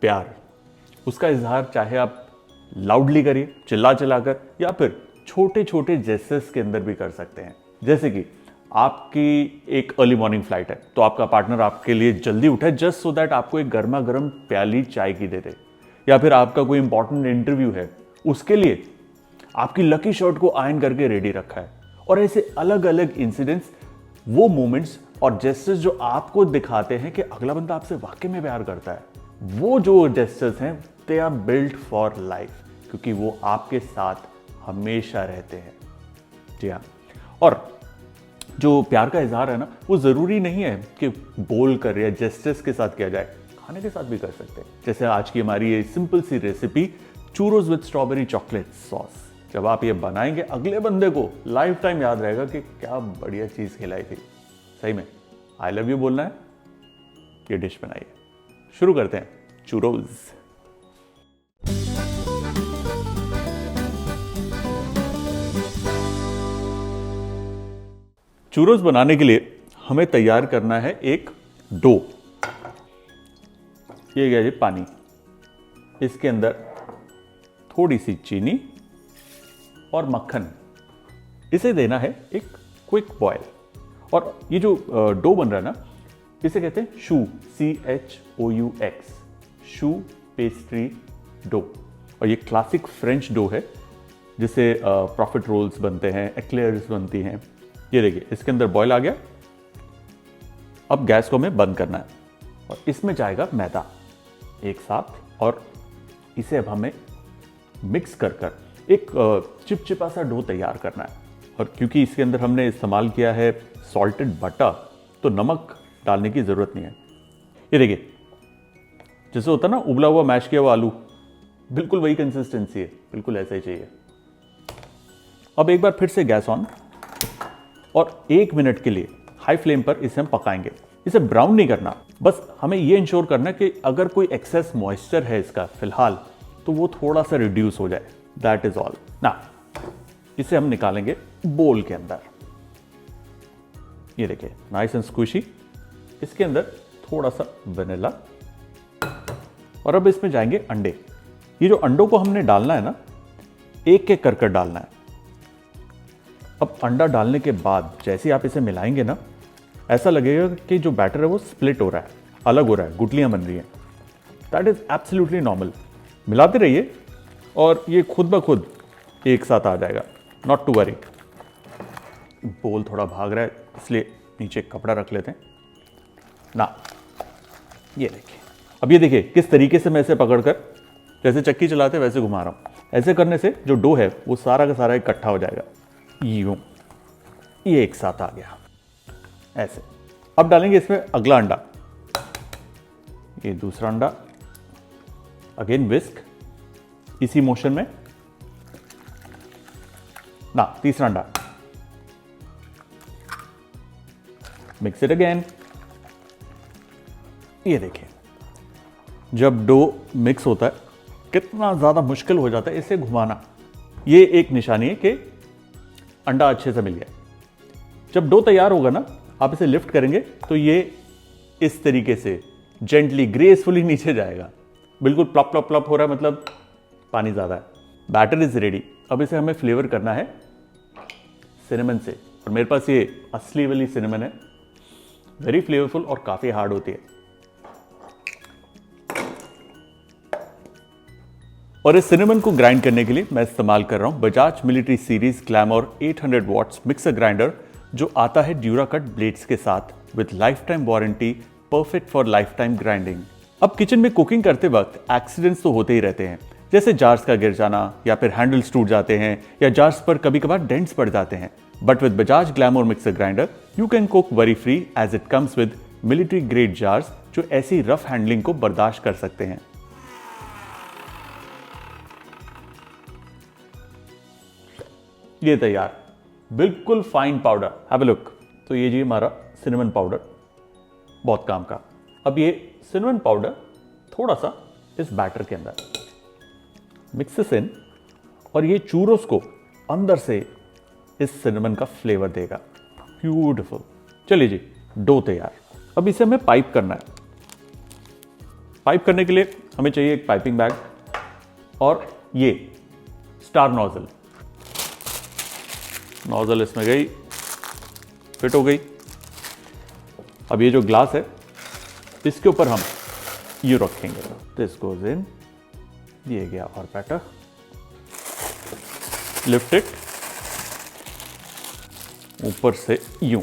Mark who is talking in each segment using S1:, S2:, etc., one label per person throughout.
S1: प्यार, उसका इजहार चाहे आप लाउडली करिए, चिल्ला चिल्लाकर, या फिर छोटे छोटे जेस्चर्स के अंदर भी कर सकते हैं। जैसे कि आपकी एक अर्ली मॉर्निंग फ्लाइट है, तो आपका पार्टनर आपके लिए जल्दी उठे जस्ट सो दैट आपको एक गर्मा गर्म प्याली चाय की दे दे, या फिर आपका कोई इंपॉर्टेंट इंटरव्यू है, उसके लिए आपकी लकी शर्ट को आयरन करके रेडी रखा है। और ऐसे अलग अलग इंसिडेंट्स, वो मोमेंट्स और जेस्चर्स जो आपको दिखाते हैं कि अगला बंदा आपसे वाकई में प्यार करता है, वो जो जेस्चर्स हैं they are built for life, क्योंकि वो आपके साथ हमेशा रहते हैं। जी हाँ, और जो प्यार का इजहार है ना, वो ज़रूरी नहीं है कि बोल कर या जेस्चर्स के साथ किया जाए, खाने के साथ भी कर सकते हैं। जैसे आज की हमारी ये सिंपल सी recipe churros with strawberry chocolate sauce, जब आप ये बनाएंगे अगले बंदे को लाइफ टाइम याद रहेगा कि क्या बढ़िया चीज़ खिलाई थी। सही में आई लव यू बोलना है, ये डिश बनाइए। शुरू करते हैं चूरोस। चूरोस बनाने के लिए हमें तैयार करना है एक डो। ये गया जी पानी, इसके अंदर थोड़ी सी चीनी और मक्खन, इसे देना है एक क्विक बॉयल। और ये जो डो बन रहा है ना, इसे कहते हैं शू, CHOUX, शू पेस्ट्री डो। और ये क्लासिक फ्रेंच डो है, जिससे प्रॉफिट रोल्स बनते हैं, एक्लेयर्स बनती हैं। ये देखिए इसके अंदर बॉयल आ गया। अब गैस को हमें बंद करना है और इसमें जाएगा मैदा एक साथ, और इसे अब हमें मिक्स कर कर एक चिपचिपा सा डो तैयार करना है। और क्योंकि इसके अंदर हमने इस्तेमाल किया है सॉल्टेड बटर, तो नमक डालने की ज़रूरत नहीं है। ये देखिए जैसे होता है ना उबला हुआ मैश किया हुआ आलू, बिल्कुल वही कंसिस्टेंसी है, बिल्कुल ऐसा ही चाहिए। अब एक बार फिर से गैस ऑन, और 1 मिनट के लिए हाई फ्लेम पर इसे हम पकाएंगे। इसे ब्राउन नहीं करना, बस हमें ये इंश्योर करना है कि अगर कोई एक्सेस मॉइस्चर है इसका फिलहाल, तो वो थोड़ा सा रिड्यूस हो जाए। दैट इज ऑल ना। इसे हम निकालेंगे बोल के अंदर। ये देखिए नाइस एंड स्क्विशी। इसके अंदर थोड़ा सा वनीला, और अब इसमें जाएंगे अंडे। ये जो अंडों को हमने डालना है ना, एक एक कर डालना है। अब अंडा डालने के बाद जैसे आप इसे मिलाएंगे ना, ऐसा लगेगा कि जो बैटर है वो स्प्लिट हो रहा है, अलग हो रहा है, गुटलियां बन रही हैं। That is absolutely normal. मिलाते रहिए और ये खुद ब खुद एक साथ आ जाएगा, नॉट टू वरी। बोल थोड़ा भाग रहा है, इसलिए नीचे कपड़ा रख लेते हैं ना। ये देखिए, अब ये देखिए किस तरीके से मैं इसे पकड़कर जैसे चक्की चलाते वैसे घुमा रहा हूं। ऐसे करने से जो डो है वो सारा का सारा इकट्ठा हो जाएगा। यूं ये एक साथ आ गया ऐसे। अब डालेंगे इसमें अगला अंडा, ये दूसरा अंडा, अगेन विस्क इसी मोशन में ना, तीसरा अंडा, मिक्स इट अगेन। ये देखिए जब डो मिक्स होता है कितना ज्यादा मुश्किल हो जाता है इसे घुमाना। ये एक निशानी है कि अंडा अच्छे से मिल गया। जब डो तैयार होगा ना, आप इसे लिफ्ट करेंगे तो ये इस तरीके से जेंटली ग्रेसफुली नीचे जाएगा। बिल्कुल प्लप प्लप प्लप हो रहा है, मतलब पानी ज़्यादा है। Batter is ready. अब इसे हमें फ्लेवर करना है सिनेमन से, और मेरे पास ये असली वाली सिनेमन है, वेरी फ्लेवरफुल और काफ़ी हार्ड होती है। और इस सिनेमन को ग्राइंड करने के लिए मैं इस्तेमाल कर रहा हूं Bajaj military series glamour 800 watts mixer grinder, जो आता है ड्यूराकट ब्लेड्स के साथ with lifetime warranty, perfect for lifetime grinding. अब किचन में कुकिंग करते वक्त एक्सीडेंट्स तो होते ही रहते हैं, जैसे जार्स का गिर जाना या फिर हैंडल्स टूट जाते हैं या जार्स पर कभी कभार डेंट्स पड़ जाते हैं। But with Bajaj glamour mixer grinder you can cook very free as it comes with military grade jars जो ऐसी रफ हैंडलिंग को बर्दाश्त कर सकते हैं। ये तैयार, बिल्कुल fine powder. Have a look. तो ये जी हमारा सिनेमन पाउडर, बहुत काम का। अब ये सिनेमन पाउडर थोड़ा सा इस बैटर के अंदर मिक्स इन, और ये चूरोस को अंदर से इस सिनेमन का फ्लेवर देगा। ब्यूटीफुल। चलिए जी, डो तैयार। अब इसे हमें पाइप करना है। पाइप करने के लिए हमें चाहिए एक पाइपिंग बैग और ये स्टार नोजल। नोजल इसमें गई, फिट हो गई। अब ये जो ग्लास है इसके ऊपर हम यूं रखेंगे, दिस गोज इन, ये गया और बेटर, लिफ्ट इट, ऊपर से यूं,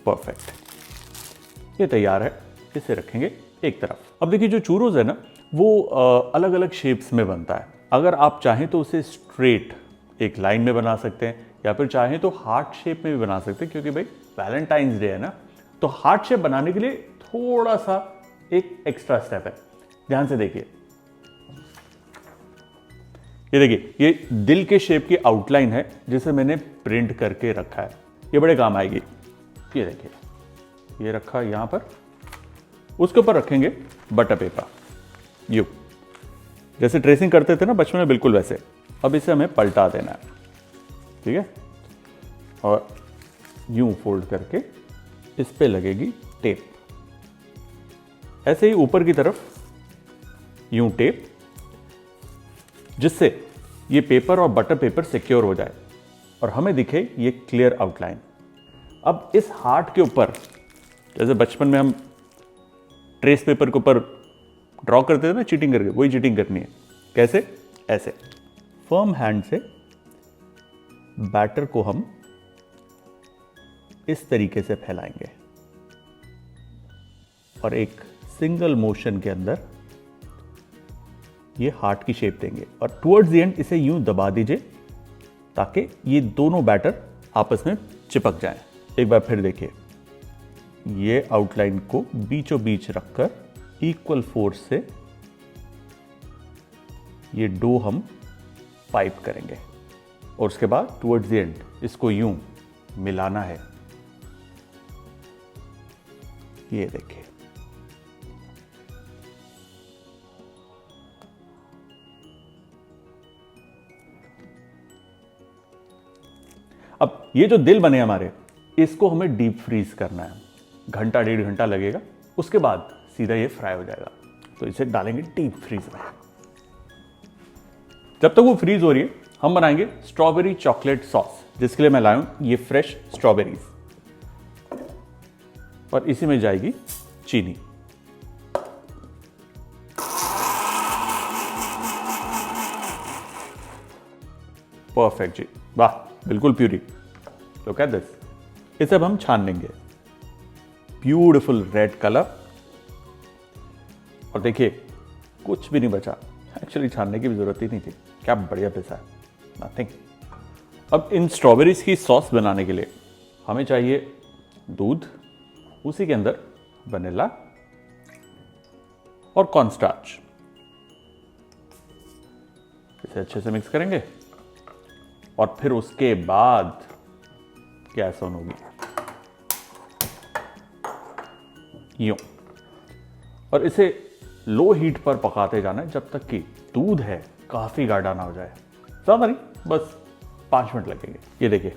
S1: परफेक्ट, ये तैयार है। इसे रखेंगे एक तरफ। अब देखिए जो चूरोज है ना वो अलग अलग शेप्स में बनता है। अगर आप चाहें तो उसे स्ट्रेट एक लाइन में बना सकते हैं, या फिर चाहें तो हार्ट शेप में भी बना सकते हैं, क्योंकि भाई वैलेंटाइंस डे है ना, तो हार्ट शेप बनाने के लिए थोड़ा सा एक एक्स्ट्रा स्टेप है। ध्यान से देखिए, ये देखिए ये दिल के शेप की आउटलाइन है जिसे मैंने प्रिंट करके रखा है, ये बड़े काम आएगी। ये देखिए ये रखा यहां पर, उसके ऊपर रखेंगे बटर पेपर, यू जैसे ट्रेसिंग करते थे ना बचपन में, बिल्कुल वैसे। अब इसे हमें पलटा देना है, ठीक है, और यूं फोल्ड करके इस पे लगेगी टेप, ऐसे ही ऊपर की तरफ यूं टेप, जिससे ये पेपर और बटर पेपर सिक्योर हो जाए और हमें दिखे ये क्लियर आउटलाइन। अब इस हार्ट के ऊपर, जैसे बचपन में हम ट्रेस पेपर के ऊपर ड्रॉ करते थे ना चीटिंग करके, वही चीटिंग करनी है। कैसे? ऐसे फर्म हैंड से बैटर को हम इस तरीके से फैलाएंगे और एक सिंगल मोशन के अंदर ये हार्ट की शेप देंगे, और टुवर्ड्स द एंड इसे यूं दबा दीजिए ताकि ये दोनों बैटर आपस में चिपक जाएं। एक बार फिर देखिए, ये आउटलाइन को बीचों बीच रखकर इक्वल फोर्स से ये डो हम पाइप करेंगे, और उसके बाद टुवर्ड्स द एंड इसको यूं मिलाना है। ये देखिए, अब ये जो दिल बने हमारे, इसको हमें डीप फ्रीज करना है, घंटा 1.5 घंटा लगेगा। उसके बाद सीधा ये फ्राई हो जाएगा, तो इसे डालेंगे डीप फ्रीज में। जब तक वो फ्रीज हो रही है हम बनाएंगे स्ट्रॉबेरी चॉकलेट सॉस, जिसके लिए मैं लाया हूं ये फ्रेश स्ट्रॉबेरीज, और इसी में जाएगी चीनी। परफेक्ट जी, वाह, बिल्कुल प्यूरी। Look at this. इसे अब हम छान लेंगे, ब्यूटीफुल रेड कलर। और देखिए कुछ भी नहीं बचा, एक्चुअली छानने की भी जरूरत ही नहीं थी, क्या बढ़िया पिसा है, नथिंग। अब इन स्ट्रॉबेरीज की सॉस बनाने के लिए हमें चाहिए दूध, उसी के अंदर वनीला और कॉर्नस्टार्च। इसे अच्छे से मिक्स करेंगे और फिर उसके बाद गैस ऑन होगी यूं, और इसे लो हीट पर पकाते जाना है जब तक कि दूध है काफी गाढ़ा ना हो जाए। ज्यादा नहीं, बस 5 मिनट लगेंगे। ये देखिए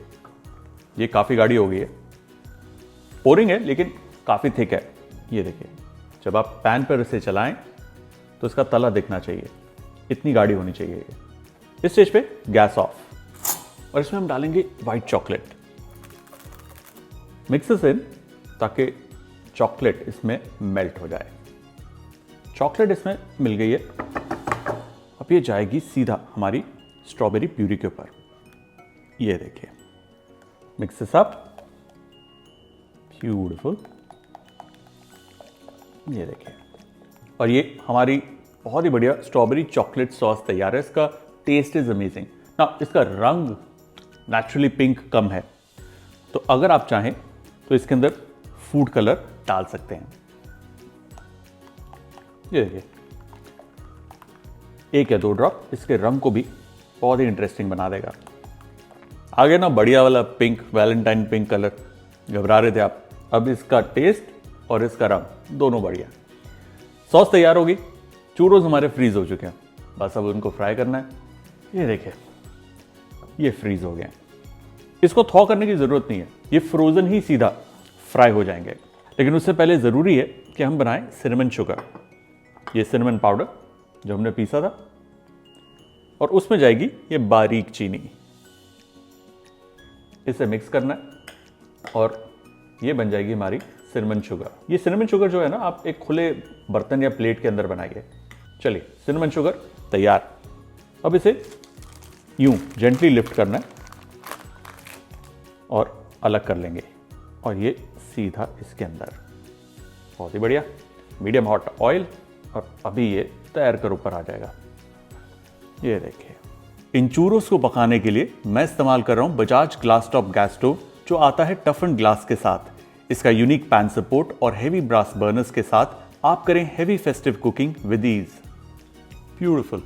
S1: ये काफी गाढ़ी हो गई है, पोरिंग है लेकिन काफी थिक है। ये देखिए जब आप पैन पर इसे चलाएं तो इसका तला दिखना चाहिए, इतनी गाढ़ी होनी चाहिए ये। इस स्टेज पे गैस ऑफ, और इसमें हम डालेंगे व्हाइट चॉकलेट। मिक्सेस इन ताकि चॉकलेट इसमें मेल्ट हो जाए। चॉकलेट इसमें मिल गई है, अब ये जाएगी सीधा हमारी स्ट्रॉबेरी प्यूरी के ऊपर। ये देखिए, मिक्सेस अप, ब्यूटीफुल। ये देखिए, और ये हमारी बहुत ही बढ़िया स्ट्रॉबेरी चॉकलेट सॉस तैयार है। इसका टेस्ट इज अमेजिंग ना। इसका रंग नेचुरली पिंक कम है, तो अगर आप चाहें तो इसके अंदर फूड कलर डाल सकते हैं। ये देखिए 1 या 2 ड्रॉप इसके रंग को भी बहुत ही इंटरेस्टिंग बना देगा। आगे ना बढ़िया वाला पिंक, वैलेंटाइन पिंक कलर, घबरा रहे थे आप, अब इसका टेस्ट और इसका रंग दोनों बढ़िया। सॉस तैयार होगी, चूरोज हमारे फ्रीज हो चुके हैं, बस अब उनको फ्राई करना है। ये देखिए ये फ्रीज हो गए, इसको थॉ करने की जरूरत नहीं है, ये फ्रोजन ही सीधा फ्राई हो जाएंगे। लेकिन उससे पहले जरूरी है कि हम बनाएं सिनेमन शुगर। ये सिनेमन पाउडर जो हमने पीसा था, और उसमें जाएगी ये बारीक चीनी। इसे मिक्स करना है और ये बन जाएगी हमारी सिनेमन शुगर। ये सिनेमन शुगर जो है ना, आप एक खुले बर्तन या प्लेट के अंदर बनाइए। चलिए, सिनेमन शुगर तैयार। अब इसे यूं जेंटली लिफ्ट करना है और अलग कर लेंगे, और ये सीधा इसके अंदर। बहुत ही बढ़िया। मीडियम हॉट ऑयल, और अभी ये तैर कर ऊपर आ जाएगा। ये देखिए, इन चूरोस को पकाने के लिए मैं इस्तेमाल कर रहा हूं Bajaj glass top gas stove, जो आता है टफन ग्लास के साथ। इसका यूनिक पैन सपोर्ट और हेवी ब्रास बर्नर्स के साथ आप करें heavy festive cooking with ease. Beautiful.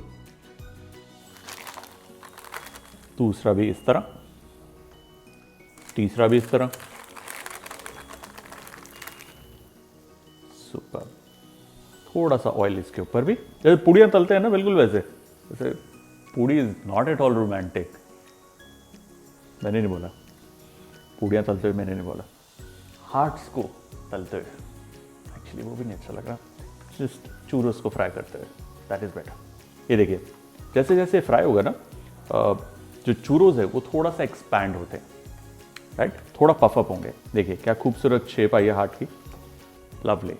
S1: दूसरा भी इस तरह, तीसरा भी इस तरह। सुपर। थोड़ा सा ऑयल इसके ऊपर भी, जैसे पूड़ियां तलते हैं ना, बिल्कुल वैसे puri is not at all romantic. मैंने नहीं बोला पूड़ियां तलते हुए, मैंने नहीं बोला हार्ट्स को तलते हुए। एक्चुअली वो भी नहीं अच्छा लग रहा, जस्ट चूरोस को फ्राई करते हुए, दैट इज बेटर। ये देखिए, जैसे जैसे फ्राई होगा ना, जो चूरोस है वो थोड़ा सा एक्सपैंड होते हैं, राइट, थोड़ा पफअप होंगे। देखिए क्या खूबसूरत शेप आई है हार्ट की। लवली।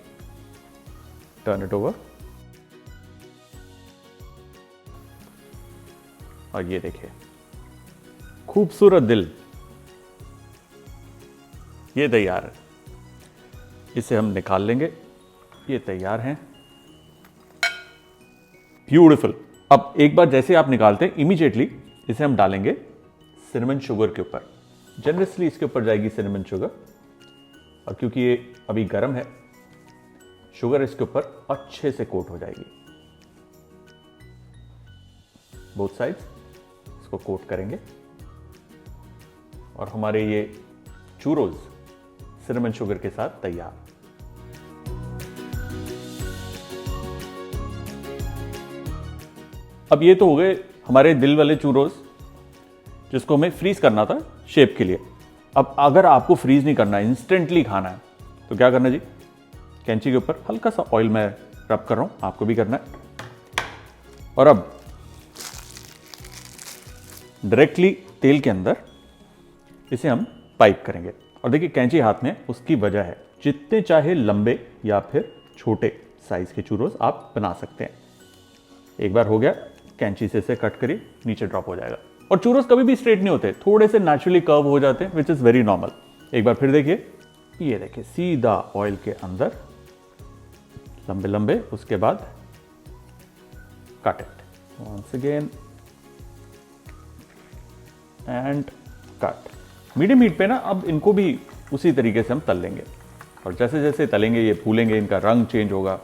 S1: टर्न इट ओवर, और ये देखिए खूबसूरत दिल, ये तैयार है। इसे हम निकाल लेंगे, ये तैयार हैं। ब्यूटीफुल। अब एक बार जैसे आप निकालते हैं, इमीडिएटली इसे हम डालेंगे सिनेमन शुगर के ऊपर। जनरसली इसके ऊपर जाएगी सिनेमन शुगर, और क्योंकि ये अभी गर्म है, शुगर इसके ऊपर अच्छे से कोट हो जाएगी। बोथ साइड्स इसको कोट करेंगे, और हमारे ये चूरोस सिनेमन शुगर के साथ तैयार। अब ये तो हो गए हमारे दिल वाले चूरोस, जिसको हमें फ्रीज करना था शेप के लिए। अब अगर आपको फ्रीज नहीं करना है, इंस्टेंटली खाना है, तो क्या करना जी, कैंची के ऊपर हल्का सा ऑयल मैं रब कर रहा हूं, आपको भी करना है। और अब डायरेक्टली तेल के अंदर इसे हम पाइप करेंगे। और देखिए कैंची हाथ में, उसकी वजह है जितने चाहे लंबे या फिर छोटे साइज के चूरोस आप बना सकते हैं। एक बार हो गया, कैंची से इसे कट करिए, नीचे ड्रॉप हो जाएगा। और चूरोस कभी भी स्ट्रेट नहीं होते, थोड़े से नेचुरली कर्व हो जाते हैं, विच इज वेरी नॉर्मल। एक बार फिर देखिए, ये देखिए सीधा ऑयल के अंदर, लंबे लंबे, उसके बाद cut it once again and cut. Medium heat पे ना अब इनको भी उसी तरीके से हम तल लेंगे, और जैसे जैसे तलेंगे ये फूलेंगे, इनका रंग चेंज होगा,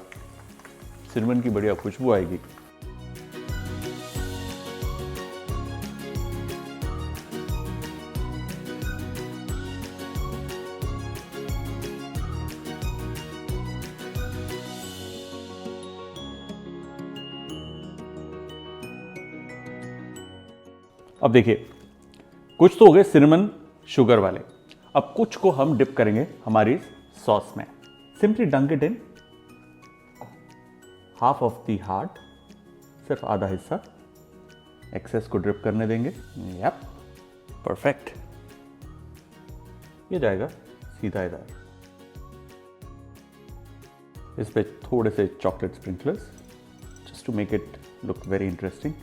S1: सिनेमन की बढ़िया खुशबू आएगी। अब देखिए, कुछ तो हो गए सिनेमन शुगर वाले। अब कुछ को हम डिप करेंगे हमारी सॉस में। Simply dunk it in, half of the heart, सिर्फ आधा हिस्सा, एक्सेस को ड्रिप करने देंगे। Yup, perfect. ये जाएगा सीधा इधर। इस पे थोड़े से chocolate sprinklers, just to make it look very interesting.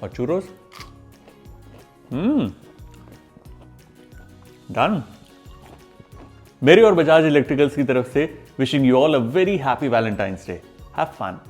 S1: और चूरोस डन। मेरी और बजाज इलेक्ट्रिकल्स की तरफ से wishing you all a very happy Valentine's day. Have fun.